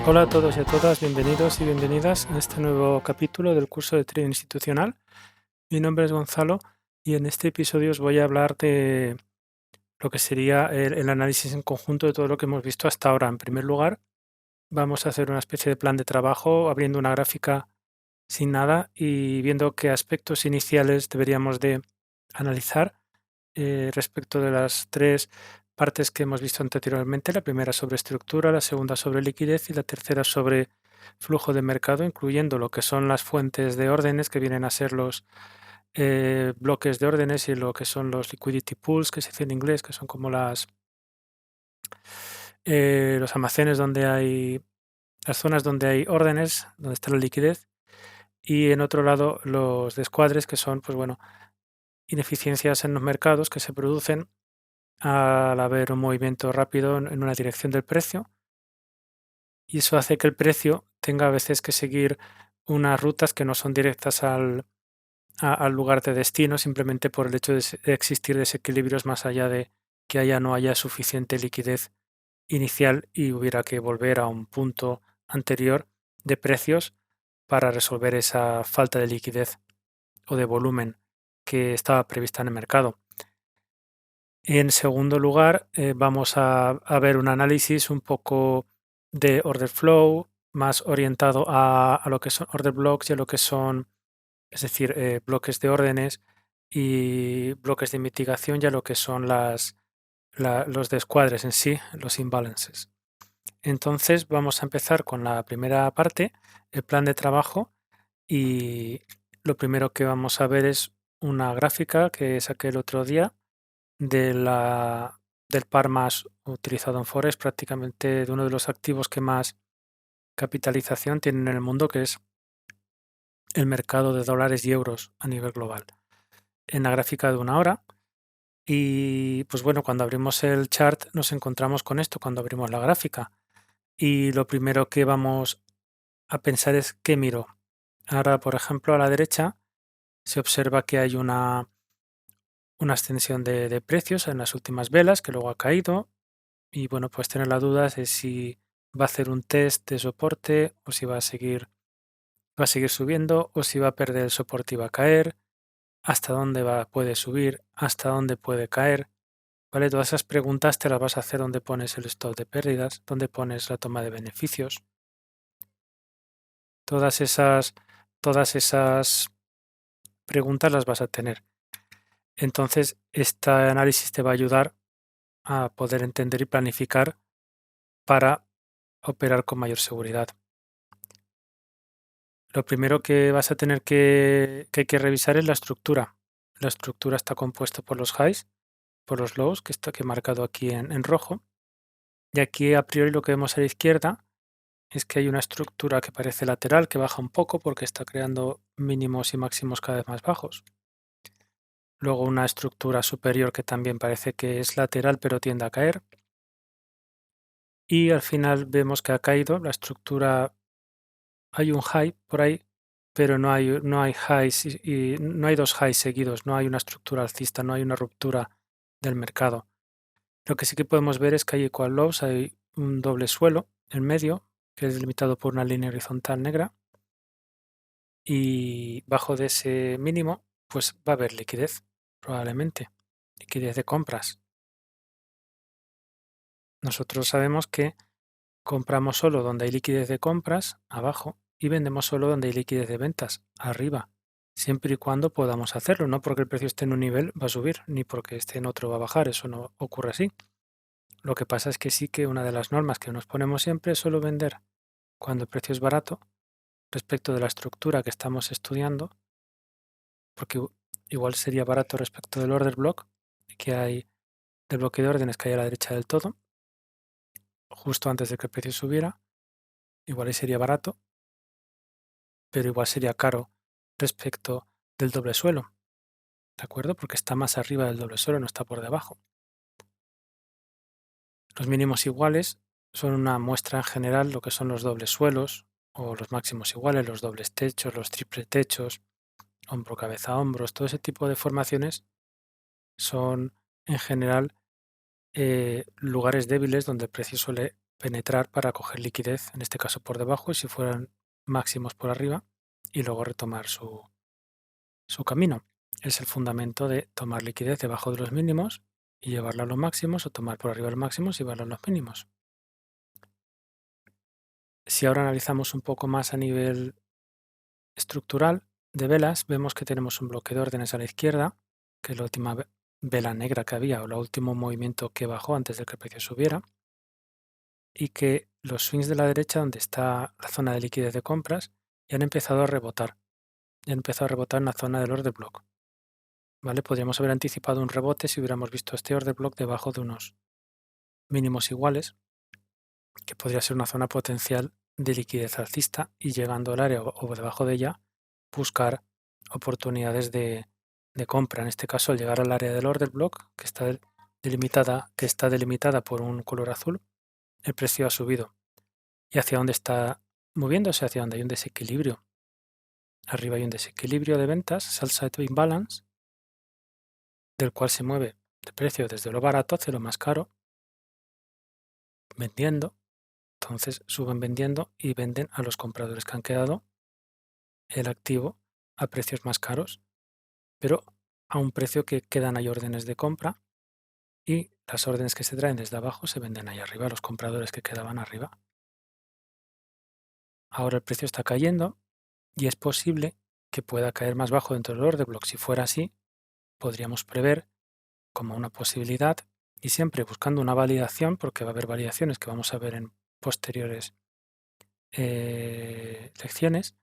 Hola a todos y a todas, bienvenidos y bienvenidas a este nuevo capítulo del curso de Trading Institucional. Mi nombre es Gonzalo y en este episodio os voy a hablar de lo que sería el análisis en conjunto de todo lo que hemos visto hasta ahora. En primer lugar, vamos a hacer una especie de plan de trabajo abriendo una gráfica sin nada y viendo qué aspectos iniciales deberíamos de analizar respecto de las tres partes que hemos visto anteriormente, la primera sobre estructura, la segunda sobre liquidez y la tercera sobre flujo de mercado, incluyendo lo que son las fuentes de órdenes, que vienen a ser los bloques de órdenes, y lo que son los liquidity pools, que se dice en inglés, que son como los almacenes donde hay, las zonas donde hay órdenes, donde está la liquidez, y en otro lado los descuadres, que son, pues bueno, ineficiencias en los mercados que se producen al haber un movimiento rápido en una dirección del precio, y eso hace que el precio tenga a veces que seguir unas rutas que no son directas al lugar de destino, simplemente por el hecho de existir desequilibrios más allá de que no haya suficiente liquidez inicial y hubiera que volver a un punto anterior de precios para resolver esa falta de liquidez o de volumen que estaba prevista en el mercado. En segundo lugar, vamos a ver un análisis un poco de order flow, más orientado a lo que son order blocks y a lo que son, es decir, bloques de órdenes y bloques de mitigación, y a lo que son los descuadres en sí, los imbalances. Entonces vamos a empezar con la primera parte, el plan de trabajo, y lo primero que vamos a ver es una gráfica que saqué el otro día de del par más utilizado en Forex, prácticamente de uno de los activos que más capitalización tienen en el mundo, que es el mercado de dólares y euros a nivel global. En la gráfica de una hora, y pues bueno, cuando abrimos el chart nos encontramos con esto, cuando abrimos la gráfica, y lo primero que vamos a pensar es ¿qué miro? Ahora, por ejemplo, a la derecha se observa que hay una extensión de precios en las últimas velas que luego ha caído. Y bueno, pues tener la duda de si va a hacer un test de soporte o si va a seguir subiendo, o si va a perder el soporte y va a caer, hasta dónde puede subir, hasta dónde puede caer, ¿vale? Todas esas preguntas te las vas a hacer donde pones el stop de pérdidas, donde pones la toma de beneficios. Todas esas preguntas las vas a tener. Entonces, este análisis te va a ayudar a poder entender y planificar para operar con mayor seguridad. Lo primero que vas a tener que hay que revisar es la estructura. La estructura está compuesta por los highs, por los lows, que he marcado aquí en rojo. Y aquí a priori lo que vemos a la izquierda es que hay una estructura que parece lateral, que baja un poco porque está creando mínimos y máximos cada vez más bajos. Luego una estructura superior que también parece que es lateral pero tiende a caer. Y al final vemos que ha caído la estructura. Hay un high por ahí, pero no hay highs y no hay dos highs seguidos, no hay una estructura alcista, no hay una ruptura del mercado. Lo que sí que podemos ver es que hay equal lows, hay un doble suelo en medio, que es delimitado por una línea horizontal negra, y bajo de ese mínimo, pues va a haber liquidez, probablemente, liquidez de compras. Nosotros sabemos que compramos solo donde hay liquidez de compras, abajo, y vendemos solo donde hay liquidez de ventas, arriba, siempre y cuando podamos hacerlo. No porque el precio esté en un nivel va a subir, ni porque esté en otro va a bajar, eso no ocurre así. Lo que pasa es que sí que una de las normas que nos ponemos siempre es solo vender cuando el precio es barato respecto de la estructura que estamos estudiando, porque igual sería barato respecto del order block que hay, del bloque de órdenes que hay a la derecha del todo, justo antes de que el precio subiera, igual ahí sería barato, pero igual sería caro respecto del doble suelo, ¿de acuerdo? Porque está más arriba del doble suelo, no está por debajo. Los mínimos iguales son una muestra en general lo que son los dobles suelos, o los máximos iguales, los dobles techos, los triple techos, hombro, cabeza, hombros, todo ese tipo de formaciones son en general lugares débiles donde el precio suele penetrar para coger liquidez, en este caso por debajo, y si fueran máximos por arriba, y luego retomar su camino. Es el fundamento de tomar liquidez debajo de los mínimos y llevarla a los máximos, o tomar por arriba de los máximos y llevarla a los mínimos. Si ahora analizamos un poco más a nivel estructural de velas, vemos que tenemos un bloque de órdenes a la izquierda, que es la última vela negra que había, o el último movimiento que bajó antes de que el precio subiera, y que los swings de la derecha, donde está la zona de liquidez de compras, ya han empezado a rebotar. Ya han empezado a rebotar en la zona del order block. ¿Vale? Podríamos haber anticipado un rebote si hubiéramos visto este order block debajo de unos mínimos iguales, que podría ser una zona potencial de liquidez alcista, y llegando al área o debajo de ella, buscar oportunidades de compra. En este caso, al llegar al área del order block, que está delimitada por un color azul, el precio ha subido. ¿Y hacia dónde está moviéndose? Hacia donde hay un desequilibrio. Arriba hay un desequilibrio de ventas, sell side imbalance, del cual se mueve el precio desde lo barato hacia lo más caro, vendiendo. Entonces suben vendiendo y venden a los compradores que han quedado el activo a precios más caros, pero a un precio que quedan ahí órdenes de compra, y las órdenes que se traen desde abajo se venden ahí arriba a los compradores que quedaban arriba. Ahora el precio está cayendo y es posible que pueda caer más bajo dentro del order block. Si fuera así, podríamos prever como una posibilidad, y siempre buscando una validación, porque va a haber variaciones que vamos a ver en posteriores lecciones,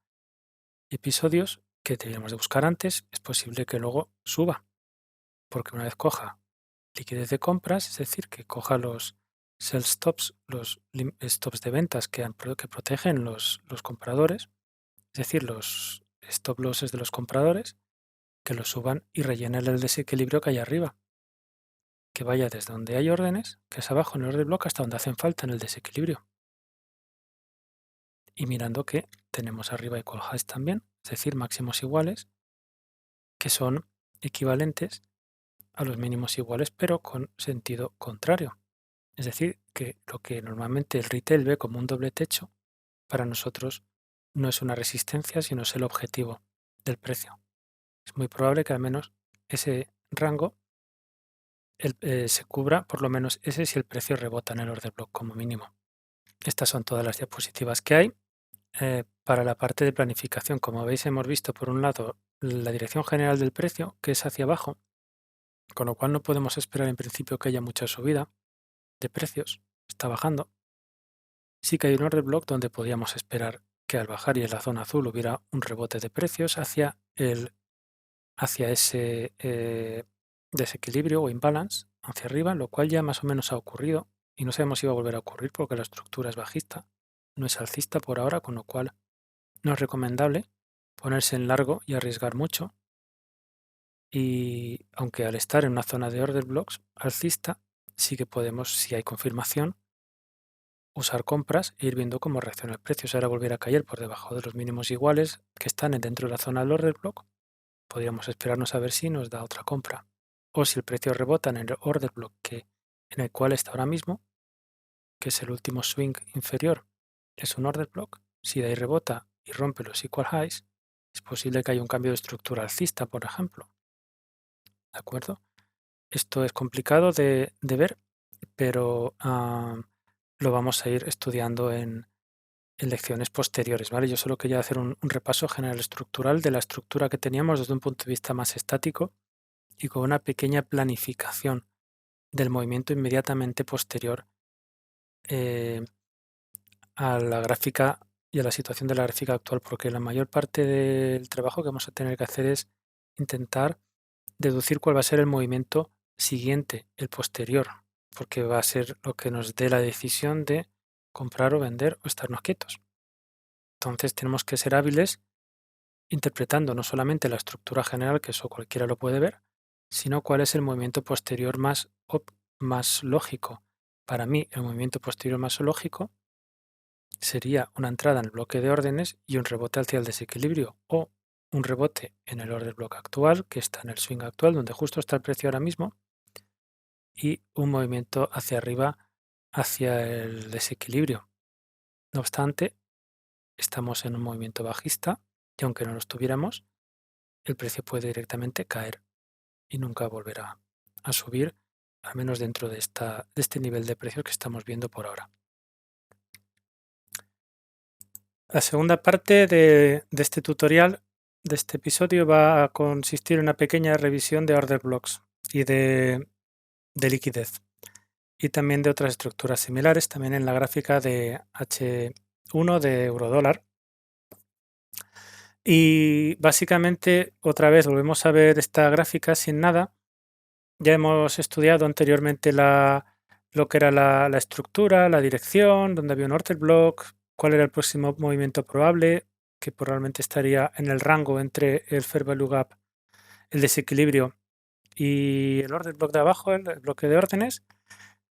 episodios, que deberíamos de buscar antes. Es posible que luego suba, porque una vez coja liquidez de compras, es decir, que coja los sell stops, los stops de ventas que protegen los compradores, es decir, los stop losses de los compradores, que los suban y rellenen el desequilibrio que hay arriba, que vaya desde donde hay órdenes, que es abajo en el order block, hasta donde hacen falta en el desequilibrio. Y mirando que tenemos arriba equal highs también, es decir, máximos iguales, que son equivalentes a los mínimos iguales, pero con sentido contrario. Es decir, que lo que normalmente el retail ve como un doble techo, para nosotros no es una resistencia, sino es el objetivo del precio. Es muy probable que al menos ese rango se cubra, por lo menos ese, si el precio rebota en el order block como mínimo. Estas son todas las diapositivas que hay. Para la parte de planificación, como veis, hemos visto por un lado la dirección general del precio, que es hacia abajo, con lo cual no podemos esperar en principio que haya mucha subida de precios, está bajando. Sí que hay un order block donde podríamos esperar que al bajar y en la zona azul hubiera un rebote de precios hacia ese desequilibrio o imbalance hacia arriba, lo cual ya más o menos ha ocurrido, y no sabemos si va a volver a ocurrir porque la estructura es bajista, no es alcista por ahora, con lo cual no es recomendable ponerse en largo y arriesgar mucho. Y aunque al estar en una zona de order blocks alcista, sí que podemos, si hay confirmación, usar compras e ir viendo cómo reacciona el precio. Si ahora volviera a caer por debajo de los mínimos iguales que están dentro de la zona del order block, podríamos esperarnos a ver si nos da otra compra. O si el precio rebota en el order block en el cual está ahora mismo, que es el último swing inferior, es un order block. Si de ahí rebota y rompe los equal highs, es posible que haya un cambio de estructura alcista, por ejemplo. ¿De acuerdo? Esto es complicado de ver, pero lo vamos a ir estudiando en lecciones posteriores, ¿vale? Yo solo quería hacer un repaso general estructural de la estructura que teníamos desde un punto de vista más estático, y con una pequeña planificación del movimiento inmediatamente posterior a la gráfica y a la situación de la gráfica actual, porque la mayor parte del trabajo que vamos a tener que hacer es intentar deducir cuál va a ser el movimiento siguiente, el posterior, porque va a ser lo que nos dé la decisión de comprar o vender o estarnos quietos. Entonces tenemos que ser hábiles interpretando no solamente la estructura general, que eso cualquiera lo puede ver, sino cuál es el movimiento posterior más lógico. Para mí, el movimiento posterior más lógico sería una entrada en el bloque de órdenes y un rebote hacia el desequilibrio, o un rebote en el order block actual, que está en el swing actual, donde justo está el precio ahora mismo, y un movimiento hacia arriba hacia el desequilibrio. No obstante, estamos en un movimiento bajista y aunque no lo estuviéramos, el precio puede directamente caer y nunca volver a subir, al menos dentro de este nivel de precios que estamos viendo por ahora. La segunda parte de este tutorial, de este episodio, va a consistir en una pequeña revisión de order blocks y de liquidez, y también de otras estructuras similares, también en la gráfica de H1 de eurodólar. Y básicamente, otra vez volvemos a ver esta gráfica sin nada. Ya hemos estudiado anteriormente lo que era la estructura, la dirección, donde había un order block, cuál era el próximo movimiento probable, que probablemente estaría en el rango entre el fair value gap, el desequilibrio, y el order block de abajo, el bloque de órdenes,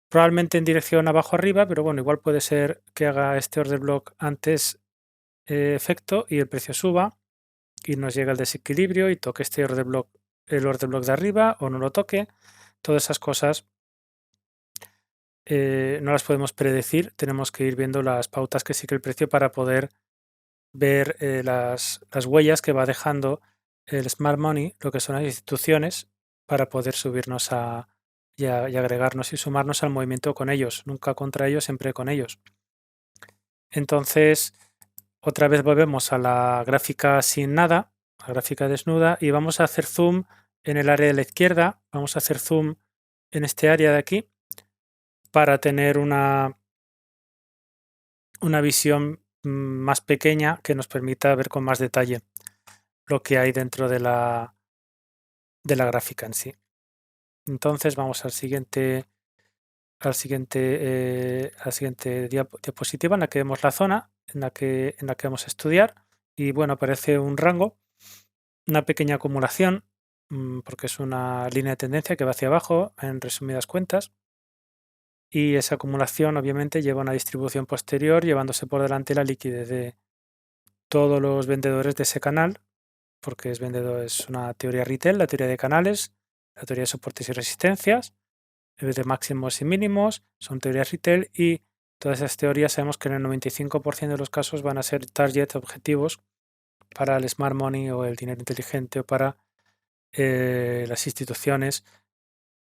probablemente en dirección abajo arriba, pero bueno, igual puede ser que haga este order block antes efecto y el precio suba y nos llega el desequilibrio y toque este order block, el order block de arriba o no lo toque. Todas esas cosas no las podemos predecir, tenemos que ir viendo las pautas que sigue el precio para poder ver las huellas que va dejando el smart money, lo que son las instituciones, para poder subirnos y agregarnos y sumarnos al movimiento con ellos, nunca contra ellos, siempre con ellos. Entonces, otra vez volvemos a la gráfica sin nada, la gráfica desnuda, y vamos a hacer zoom en el área de la izquierda, vamos a hacer zoom en este área de aquí para tener una visión más pequeña que nos permita ver con más detalle lo que hay dentro de la gráfica en sí. Entonces vamos a la siguiente diapositiva en la que vemos la zona en la que vamos a estudiar y bueno, aparece un rango, una pequeña acumulación, porque es una línea de tendencia que va hacia abajo en resumidas cuentas, y esa acumulación obviamente lleva una distribución posterior llevándose por delante la liquidez de todos los vendedores de ese canal, porque es una teoría retail, la teoría de canales, la teoría de soportes y resistencias, de máximos y mínimos, son teorías retail y todas esas teorías sabemos que en el 95% de los casos van a ser target, objetivos para el smart money o el dinero inteligente o para las instituciones,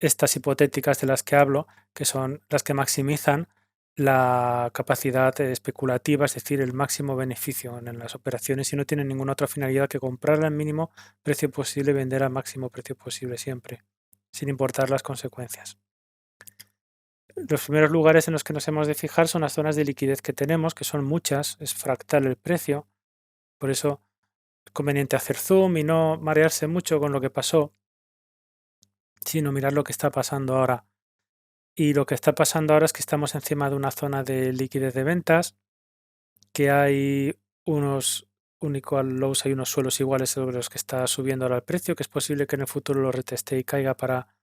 estas hipotéticas de las que hablo, que son las que maximizan la capacidad especulativa, es decir, el máximo beneficio en las operaciones y no tienen ninguna otra finalidad que comprar al mínimo precio posible y vender al máximo precio posible siempre, sin importar las consecuencias. Los primeros lugares en los que nos hemos de fijar son las zonas de liquidez que tenemos, que son muchas, es fractal el precio, por eso es conveniente hacer zoom y no marearse mucho con lo que pasó, sino mirar lo que está pasando ahora. Y lo que está pasando ahora es que estamos encima de una zona de liquidez de ventas, que hay unos unequal lows, hay unos suelos iguales sobre los que está subiendo ahora el precio, que es posible que en el futuro lo reteste y caiga para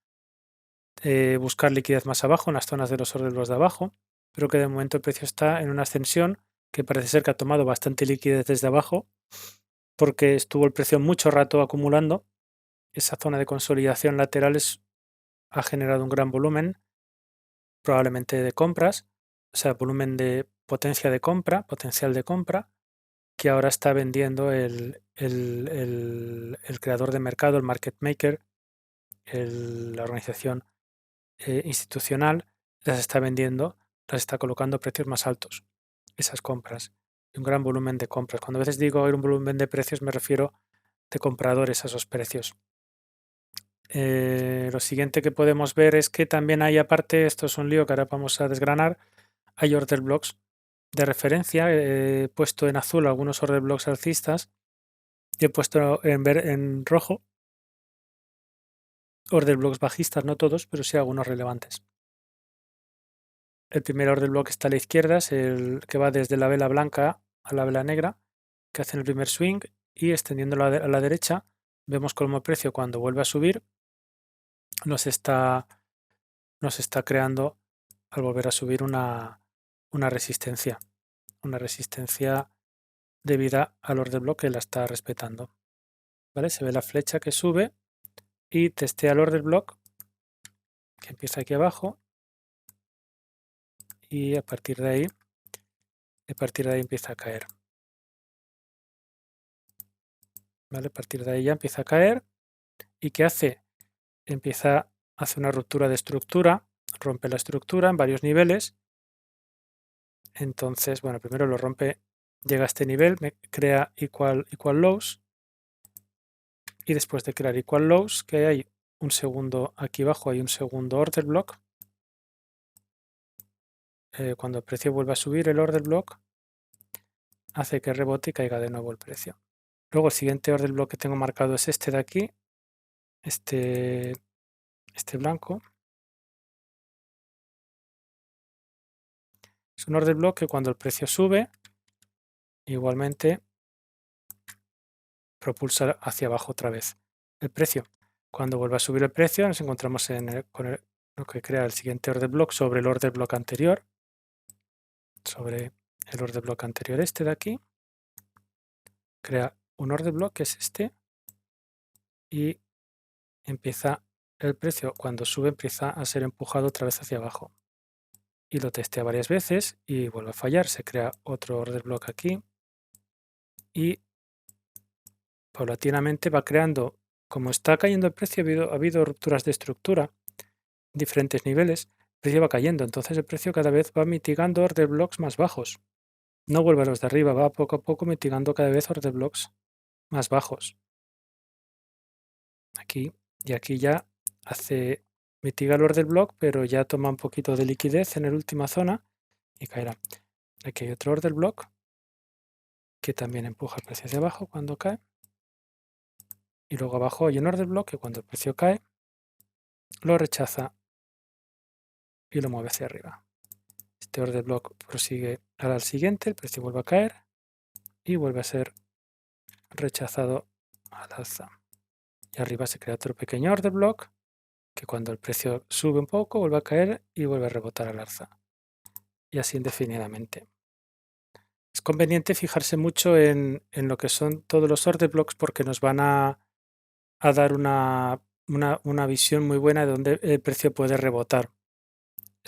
buscar liquidez más abajo, en las zonas de los órdenes de abajo, pero que de momento el precio está en una ascensión que parece ser que ha tomado bastante liquidez desde abajo, porque estuvo el precio mucho rato acumulando. Esa zona de consolidación laterales ha generado un gran volumen, probablemente de compras, o sea, volumen de potencia de compra, potencial de compra, que ahora está vendiendo el creador de mercado, el market maker, la organización institucional, las está vendiendo, las está colocando a precios más altos, esas compras, un gran volumen de compras. Cuando a veces digo un volumen de precios me refiero de compradores a esos precios. Lo siguiente que podemos ver es que también hay aparte, esto es un lío que ahora vamos a desgranar, hay order blocks de referencia, he puesto en azul algunos order blocks alcistas y he puesto en rojo order blocks bajistas, no todos, pero sí algunos relevantes. El primer order block está a la izquierda, es el que va desde la vela blanca a la vela negra, que hace el primer swing, y extendiéndolo a la derecha, vemos cómo el precio cuando vuelve a subir nos está creando al volver a subir una resistencia debida al order block que la está respetando. ¿Vale? Se ve la flecha que sube y testea el order block que empieza aquí abajo y a partir de ahí empieza a caer. ¿Vale? A partir de ahí ya empieza a caer. ¿Y qué hace? Hace una ruptura de estructura, rompe la estructura en varios niveles. Entonces, bueno, primero lo rompe, llega a este nivel, me crea equal lows. Y después de crear equal lows, que hay un segundo, aquí abajo hay un segundo order block. Cuando el precio vuelve a subir, el order block hace que rebote y caiga de nuevo el precio. Luego el siguiente order block que tengo marcado es este de aquí, este blanco. Es un order block que cuando el precio sube, igualmente propulsa hacia abajo otra vez el precio. Cuando vuelve a subir el precio, nos encontramos con lo que crea el siguiente order block sobre el order block anterior, sobre el order block anterior este de aquí. Crea un order block que es este y empieza el precio, cuando sube empieza a ser empujado otra vez hacia abajo. Y lo testea varias veces y vuelve a fallar. Se crea otro order block aquí y paulatinamente va creando, como está cayendo el precio, ha habido rupturas de estructura en diferentes niveles, el precio va cayendo, entonces el precio cada vez va mitigando order blocks más bajos. No vuelve a los de arriba, va poco a poco mitigando cada vez order blocks más bajos. Aquí y aquí ya mitiga el order block, pero ya toma un poquito de liquidez en la última zona y caerá. Aquí hay otro order block que también empuja el precio hacia abajo cuando cae. Y luego abajo hay un order block que cuando el precio cae lo rechaza y lo mueve hacia arriba. Este order block prosigue al siguiente, el precio vuelve a caer y vuelve a ser rechazado al alza. Y arriba se crea otro pequeño order block que cuando el precio sube un poco vuelve a caer y vuelve a rebotar al alza. Y así indefinidamente. Es conveniente fijarse mucho en lo que son todos los order blocks porque nos van a dar una visión muy buena de dónde el precio puede rebotar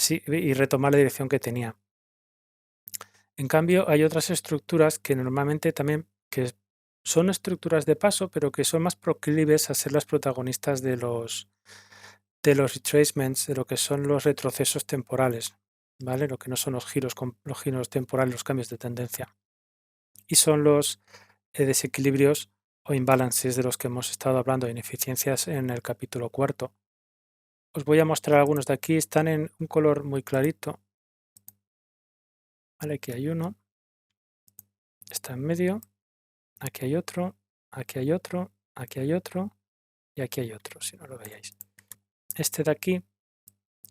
y retomar la dirección que tenía. En cambio, hay otras estructuras que normalmente también son estructuras de paso, pero que son más proclives a ser las protagonistas de los retracements, de lo que son los retrocesos temporales, ¿vale? Lo que no son los giros temporales, los cambios de tendencia. Y son los desequilibrios o imbalances de los que hemos estado hablando, de ineficiencias en el capítulo 4. Os voy a mostrar algunos de aquí, están en un color muy clarito. Vale, aquí hay uno, está en medio, aquí hay otro, aquí hay otro, aquí hay otro y aquí hay otro, si no lo veáis. Este de aquí,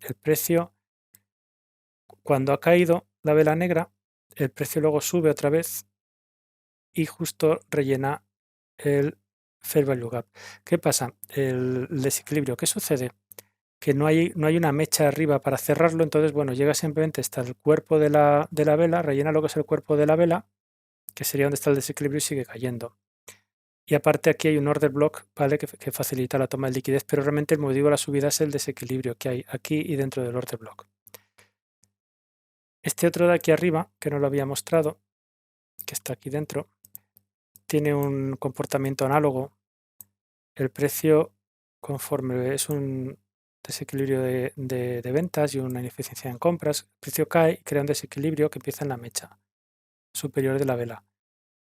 el precio, cuando ha caído la vela negra, el precio luego sube otra vez y justo rellena el Fair Value Gap. ¿Qué pasa? El desequilibrio. ¿Qué sucede? Que no hay una mecha arriba para cerrarlo, entonces, bueno, llega simplemente hasta el cuerpo de la vela, rellena lo que es el cuerpo de la vela, que sería donde está el desequilibrio y sigue cayendo. Y aparte aquí hay un order block, ¿vale? Que facilita la toma de liquidez, pero realmente el motivo de la subida es el desequilibrio que hay aquí y dentro del order block. Este otro de aquí arriba, que no lo había mostrado, que está aquí dentro, tiene un comportamiento análogo. El precio, conforme es un desequilibrio de ventas y una ineficiencia en compras, el precio cae y crea un desequilibrio que empieza en la mecha superior de la vela.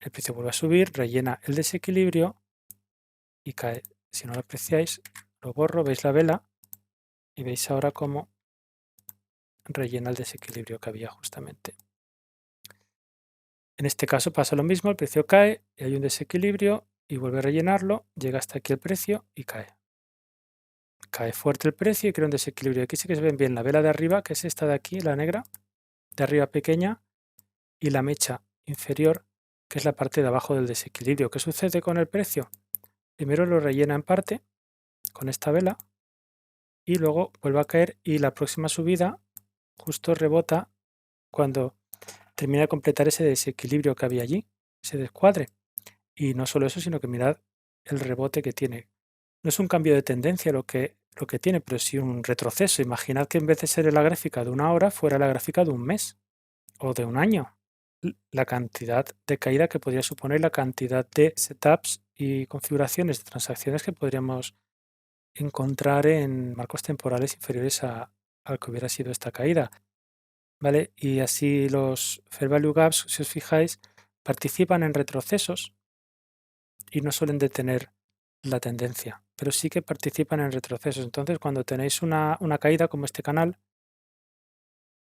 El precio vuelve a subir, rellena el desequilibrio y cae. Si no lo apreciáis, lo borro, veis la vela y veis ahora cómo rellena el desequilibrio que había justamente. En este caso pasa lo mismo, el precio cae y hay un desequilibrio y vuelve a rellenarlo, llega hasta aquí el precio y cae. Cae fuerte el precio y crea un desequilibrio. Aquí sí que se ven bien la vela de arriba, que es esta de aquí, la negra, de arriba pequeña, y la mecha inferior, que es la parte de abajo del desequilibrio. ¿Qué sucede con el precio? Primero lo rellena en parte con esta vela y luego vuelve a caer y la próxima subida justo rebota cuando termina de completar ese desequilibrio que había allí, ese descuadre. Y no solo eso, sino que mirad el rebote que tiene. No es un cambio de tendencia lo que lo que tiene, pero sí un retroceso. Imaginad que en vez de ser la gráfica de una hora, fuera la gráfica de un mes o de un año. La cantidad de caída que podría suponer, la cantidad de setups y configuraciones de transacciones que podríamos encontrar en marcos temporales inferiores al que hubiera sido esta caída, ¿vale? Y así los Fair Value Gaps, si os fijáis, participan en retrocesos y no suelen detener la tendencia, pero sí que participan en retrocesos. Entonces, cuando tenéis una caída como este canal,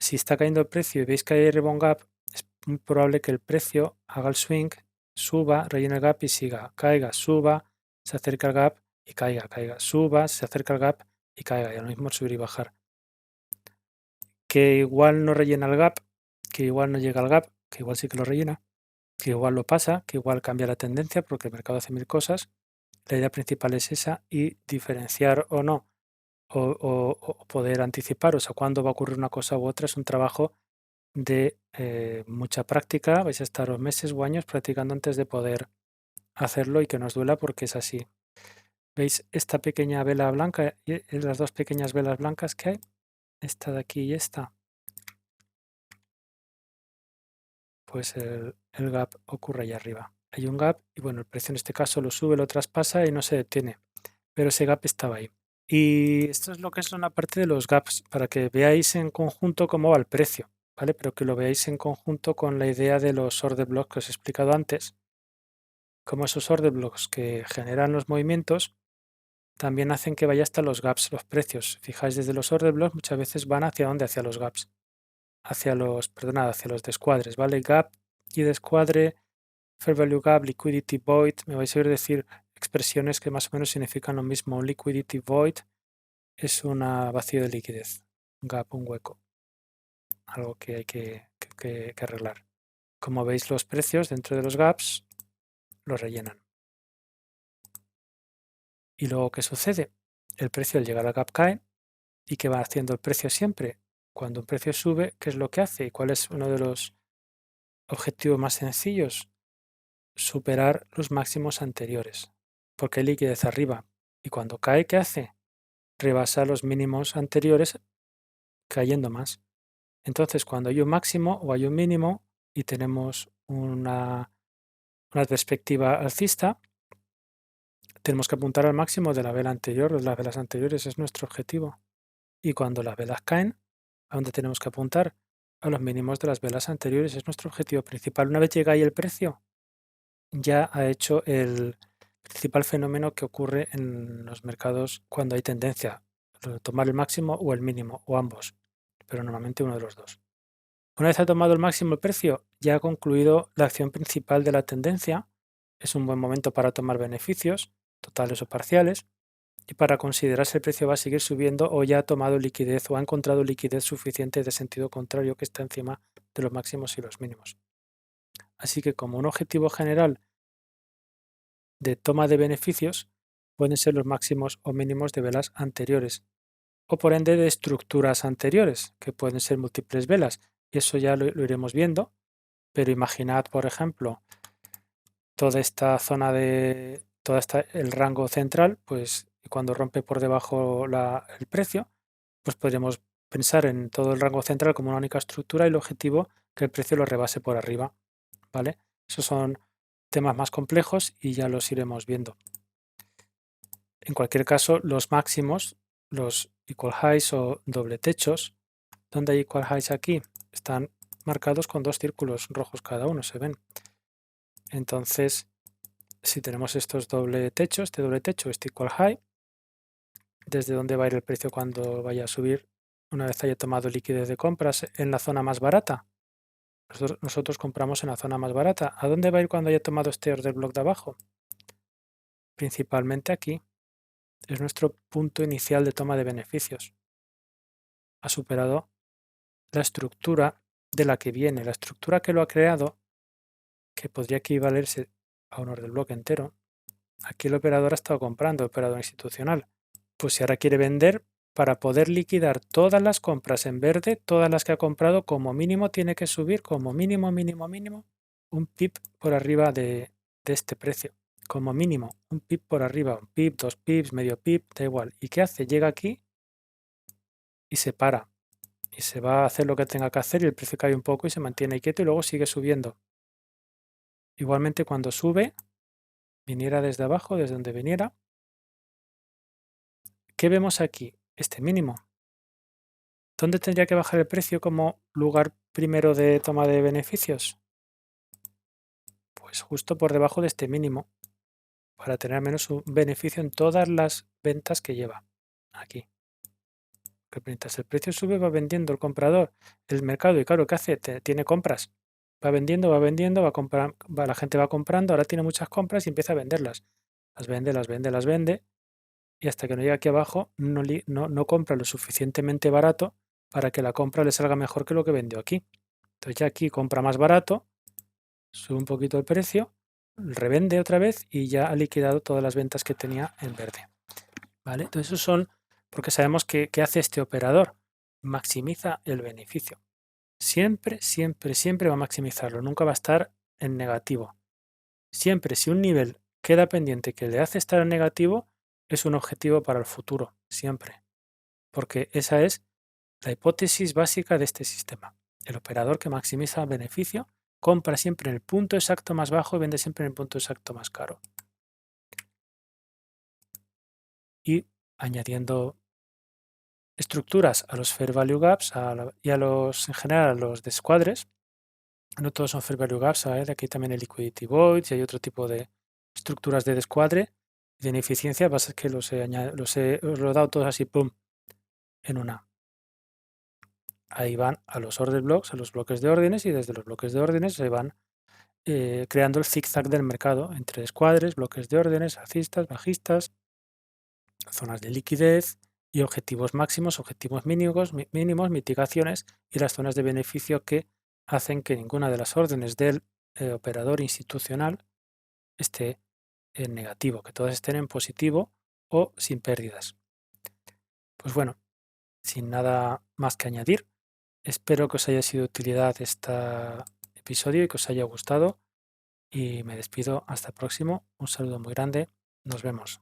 si está cayendo el precio y veis que hay Rebond Gap, es muy probable que el precio haga el swing, suba, rellene el gap y siga, caiga, suba, se acerca al gap y caiga, caiga, suba, se acerca al gap y caiga, y lo mismo subir y bajar. Que igual no rellena el gap, que igual no llega al gap, que igual sí que lo rellena, que igual lo pasa, que igual cambia la tendencia porque el mercado hace mil cosas. La idea principal es esa y diferenciar o no, o poder anticiparos a cuándo va a ocurrir una cosa u otra es un trabajo de mucha práctica. Vais a estar meses o años practicando antes de poder hacerlo y que no os duela porque es así. ¿Veis esta pequeña vela blanca y las dos pequeñas velas blancas que hay? Esta de aquí y esta. Pues el gap ocurre allá arriba. Hay un gap y bueno, el precio en este caso lo sube, lo traspasa y no se detiene, pero ese gap estaba ahí. Y esto es lo que es una parte de los gaps, para que veáis en conjunto cómo va el precio, ¿vale? Pero que lo veáis en conjunto con la idea de los order blocks que os he explicado antes, como esos order blocks que generan los movimientos también hacen que vaya hasta los gaps, los precios. Fijáis, desde los order blocks muchas veces van hacia dónde, hacia los gaps, perdonad, hacia los descuadres, ¿vale? Gap y descuadre, Fair Value Gap, Liquidity Void, me vais a oír decir expresiones que más o menos significan lo mismo. Un Liquidity Void es un vacío de liquidez, un gap, un hueco, algo que hay que arreglar. Como veis, los precios dentro de los gaps los rellenan. ¿Y luego qué sucede? El precio al llegar al gap cae. ¿Y qué va haciendo el precio siempre? Cuando un precio sube, ¿qué es lo que hace? ¿Y cuál es uno de los objetivos más sencillos? Superar los máximos anteriores, porque hay liquidez arriba. Y cuando cae, ¿qué hace? Rebasa los mínimos anteriores cayendo más. Entonces, cuando hay un máximo o hay un mínimo y tenemos una perspectiva alcista, tenemos que apuntar al máximo de la vela anterior o de las velas anteriores, es nuestro objetivo. Y cuando las velas caen, ¿a dónde tenemos que apuntar? A los mínimos de las velas anteriores, es nuestro objetivo principal. Una vez llega ahí el precio, ya ha hecho el principal fenómeno que ocurre en los mercados cuando hay tendencia, tomar el máximo o el mínimo, o ambos, pero normalmente uno de los dos. Una vez ha tomado el máximo el precio, ya ha concluido la acción principal de la tendencia, es un buen momento para tomar beneficios, totales o parciales, y para considerar si el precio va a seguir subiendo o ya ha tomado liquidez o ha encontrado liquidez suficiente de sentido contrario que está encima de los máximos y los mínimos. Así que como un objetivo general de toma de beneficios pueden ser los máximos o mínimos de velas anteriores o por ende de estructuras anteriores que pueden ser múltiples velas y eso ya lo iremos viendo, pero imaginad por ejemplo toda esta zona de el rango central, pues cuando rompe por debajo el precio, pues podríamos pensar en todo el rango central como una única estructura y el objetivo que el precio lo rebase por arriba, ¿vale? Esos son temas más complejos y ya los iremos viendo. En cualquier caso, los máximos, los equal highs o doble techos, ¿dónde hay equal highs aquí? Están marcados con dos círculos rojos cada uno, se ven. Entonces, si tenemos estos doble techos, este equal high, desde dónde va a ir el precio cuando vaya a subir una vez haya tomado liquidez de compras en la zona más barata. Nosotros compramos en la zona más barata. ¿A dónde va a ir cuando haya tomado este order block de abajo? Principalmente aquí. Es nuestro punto inicial de toma de beneficios. Ha superado la estructura de la que viene, la estructura que lo ha creado, que podría equivalerse a un order block entero. Aquí el operador ha estado comprando, el operador institucional. Pues si ahora quiere vender, para poder liquidar todas las compras en verde, todas las que ha comprado, como mínimo tiene que subir como mínimo un pip por arriba de este precio. como mínimo un pip por arriba, un pip, 2 pips, medio pip, da igual. ¿Y qué hace? Llega aquí y se para y se va a hacer lo que tenga que hacer y el precio cae un poco y se mantiene quieto y luego sigue subiendo. Igualmente cuando sube, viniera desde abajo, desde donde viniera, ¿qué vemos aquí? Este mínimo. ¿Dónde tendría que bajar el precio como lugar primero de toma de beneficios? Pues justo por debajo de este mínimo, para tener menos un beneficio en todas las ventas que lleva. Aquí. Que mientras el precio sube, va vendiendo el comprador, el mercado, y claro, ¿qué hace? Tiene compras. Va vendiendo, va a comprar, la gente va comprando, ahora tiene muchas compras y empieza a venderlas. Las vende, las vende, las vende, y hasta que no llega aquí abajo, no compra lo suficientemente barato para que la compra le salga mejor que lo que vendió aquí. Entonces ya aquí compra más barato, sube un poquito el precio, revende otra vez y ya ha liquidado todas las ventas que tenía en verde. ¿Vale? Entonces esos son, porque sabemos que hace este operador, maximiza el beneficio. Siempre, siempre, siempre va a maximizarlo, nunca va a estar en negativo. Siempre, si un nivel queda pendiente que le hace estar en negativo, es un objetivo para el futuro, siempre. Porque esa es la hipótesis básica de este sistema. El operador que maximiza el beneficio compra siempre en el punto exacto más bajo y vende siempre en el punto exacto más caro. Y añadiendo estructuras a los Fair Value Gaps y a los, en general, a los descuadres. No todos son Fair Value Gaps, ¿sabes? Aquí también hay Liquidity Voids y hay otro tipo de estructuras de descuadre y de ineficiencia. Pasa que os lo he dado todos así, pum, en una. Ahí van a los order blocks, a los bloques de órdenes, y desde los bloques de órdenes se van creando el zigzag del mercado entre descuadres, bloques de órdenes, alcistas, bajistas, zonas de liquidez y objetivos máximos, objetivos mínimos, mitigaciones y las zonas de beneficio que hacen que ninguna de las órdenes del operador institucional esté en negativo, que todas estén en positivo o sin pérdidas. Pues bueno, sin nada más que añadir, espero que os haya sido de utilidad este episodio y que os haya gustado y me despido hasta el próximo. Un saludo muy grande, nos vemos.